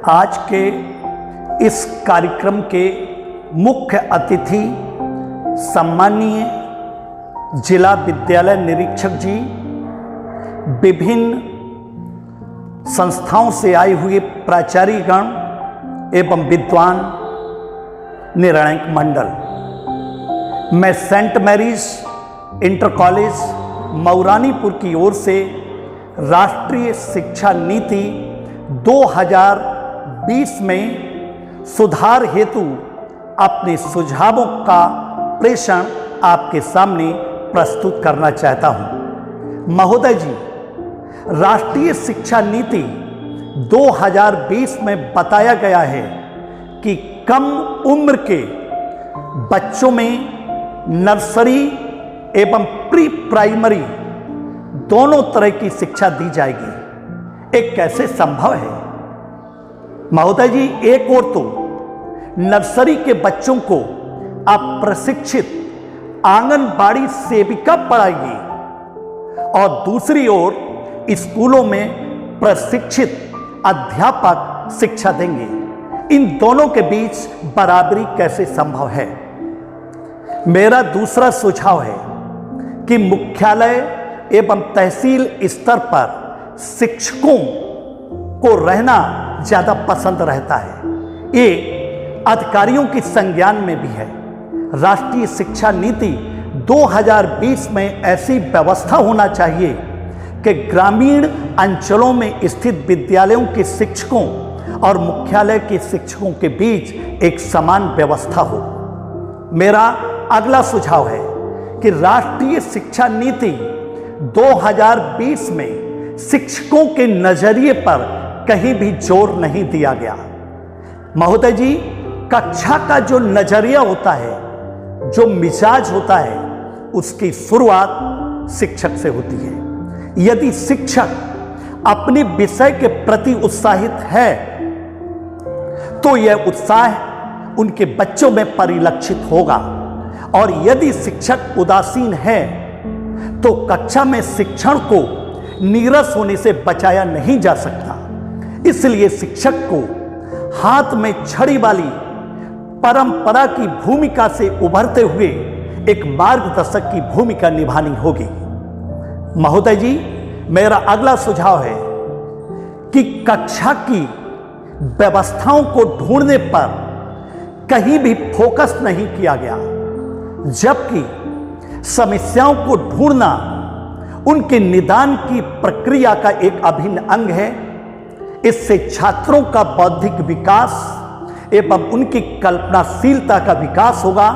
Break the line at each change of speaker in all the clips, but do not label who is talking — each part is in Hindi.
आज के इस कार्यक्रम के मुख्य अतिथि सम्माननीय जिला विद्यालय निरीक्षक जी, विभिन्न संस्थाओं से आए हुए प्राचार्यगण एवं विद्वान निर्णायक मंडल, मैं saint Mary's inter college Mauranipur की ओर से राष्ट्रीय शिक्षा नीति 2020 में सुधार हेतु अपने सुझावों का प्रेषण आपके सामने प्रस्तुत करना चाहता हूं। महोदय जी, राष्ट्रीय शिक्षा नीति 2020 में बताया गया है कि कम उम्र के बच्चों में नर्सरी एवं प्री प्राइमरी दोनों तरह की शिक्षा दी जाएगी। एक कैसे संभव है महोदय जी? एक ओर तो नर्सरी के बच्चों को आप प्रशिक्षित आंगनबाड़ी सेविका पढ़ाएगी और दूसरी ओर स्कूलों में प्रशिक्षित अध्यापक शिक्षा देंगे। इन दोनों के बीच बराबरी कैसे संभव है? मेरा दूसरा सुझाव है कि मुख्यालय एवं तहसील स्तर पर शिक्षकों को रहना ज्यादा पसंद रहता है। ये अधिकारियों की संज्ञान में भी है। राष्ट्रीय शिक्षा नीति 2020 में ऐसी व्यवस्था होना चाहिए कि ग्रामीण अंचलों में स्थित विद्यालयों के शिक्षकों और मुख्यालय के शिक्षकों के बीच एक समान व्यवस्था हो। मेरा अगला सुझाव है कि राष्ट्रीय शिक्षा नीति 2020 में शिक्षकों के नजरिए पर कहीं भी जोर नहीं दिया गया। महोदय जी, कक्षा का जो नजरिया होता है, जो मिजाज होता है, उसकी शुरुआत शिक्षक से होती है। यदि शिक्षक अपने विषय के प्रति उत्साहित है तो यह उत्साह उनके बच्चों में परिलक्षित होगा, और यदि शिक्षक उदासीन है तो कक्षा में शिक्षण को नीरस होने से बचाया नहीं जा सकता। इसलिए शिक्षक को हाथ में छड़ी वाली परंपरा की भूमिका से उभरते हुए एक मार्गदर्शक की भूमिका निभानी होगी। महोदय जी, मेरा अगला सुझाव है कि कक्षा की व्यवस्थाओं को ढूंढने पर कहीं भी फोकस नहीं किया गया, जबकि समस्याओं को ढूंढना उनके निदान की प्रक्रिया का एक अभिन्न अंग है। इससे छात्रों का बौद्धिक विकास एवं उनकी कल्पनाशीलता का विकास होगा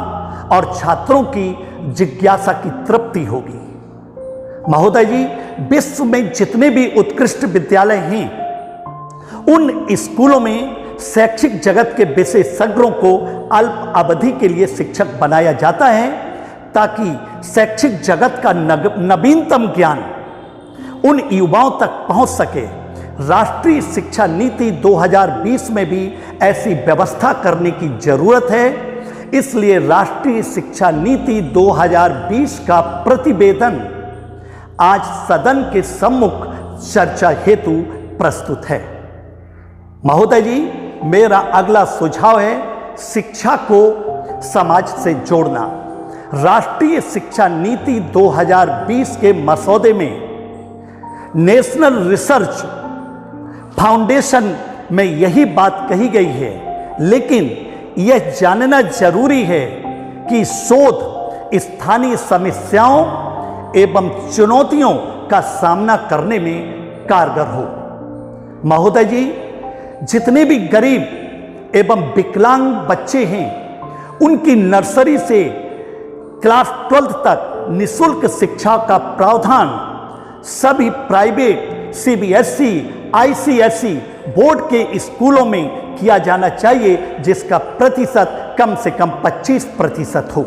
और छात्रों की जिज्ञासा की तृप्ति होगी। महोदय जी, विश्व में जितने भी उत्कृष्ट विद्यालय हैं, उन स्कूलों में शैक्षिक जगत के विशेषज्ञों को अल्प अवधि के लिए शिक्षक बनाया जाता है, ताकि शैक्षिक जगत का नवीनतम ज्ञान उन युवाओं तक पहुंच सके। राष्ट्रीय शिक्षा नीति 2020 में भी ऐसी व्यवस्था करने की जरूरत है। इसलिए राष्ट्रीय शिक्षा नीति 2020 का प्रतिवेदन आज सदन के सम्मुख चर्चा हेतु प्रस्तुत है। महोदय जी, मेरा अगला सुझाव है शिक्षा को समाज से जोड़ना। राष्ट्रीय शिक्षा नीति 2020 के मसौदे में नेशनल रिसर्च फाउंडेशन में यही बात कही गई है, लेकिन यह जानना जरूरी है कि शोध स्थानीय समस्याओं एवं चुनौतियों का सामना करने में कारगर हो। महोदय जी, जितने भी गरीब एवं विकलांग बच्चे हैं, उनकी नर्सरी से क्लास 12 तक निःशुल्क शिक्षा का प्रावधान सभी प्राइवेट CBSE, ICSE बोर्ड के स्कूलों में किया जाना चाहिए, जिसका प्रतिशत कम से कम 25% हो।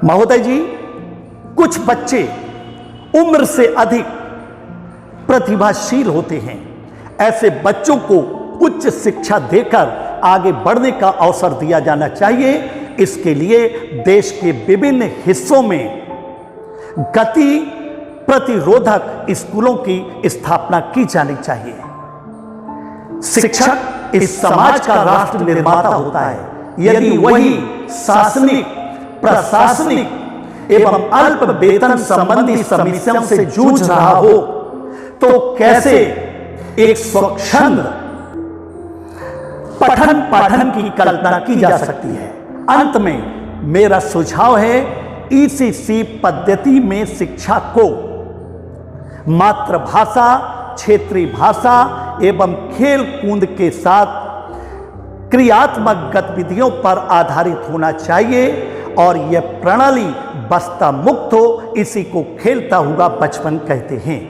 महोदय जी, कुछ बच्चे उम्र से अधिक प्रतिभाशील होते हैं। ऐसे बच्चों को उच्च शिक्षा देकर आगे बढ़ने का अवसर दिया जाना चाहिए। इसके लिए देश के विभिन्न हिस्सों में गति प्रतिरोधक स्कूलों की स्थापना की जानी चाहिए। शिक्षक इस समाज का राष्ट्र निर्माता होता है। यदि वही शासनिक, प्रशासनिक एवं अल्प वेतन संबंधी समस्याओं से जूझ रहा हो तो कैसे एक स्वच्छंद पठन पाठन की कल्पना की जा सकती है। अंत में मेरा सुझाव है, ईसीसी पद्धति में शिक्षा को मातृभाषा, क्षेत्रीय भाषा एवं खेल कूद के साथ क्रियात्मक गतिविधियों पर आधारित होना चाहिए और यह प्रणाली बस्ता मुक्त हो, इसी को खेलता हुआ बचपन कहते हैं।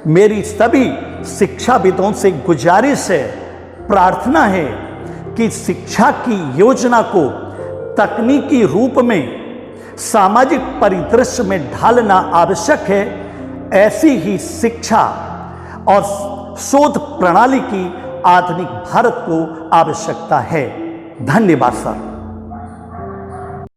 मेरी सभी शिक्षाविदों से गुजारिश है, प्रार्थना है कि शिक्षा की योजना को तकनीकी रूप में सामाजिक परिदृश्य में ढालना आवश्यक है। ऐसी ही शिक्षा और शोध प्रणाली की आधुनिक भारत को आवश्यकता है। धन्यवाद सर।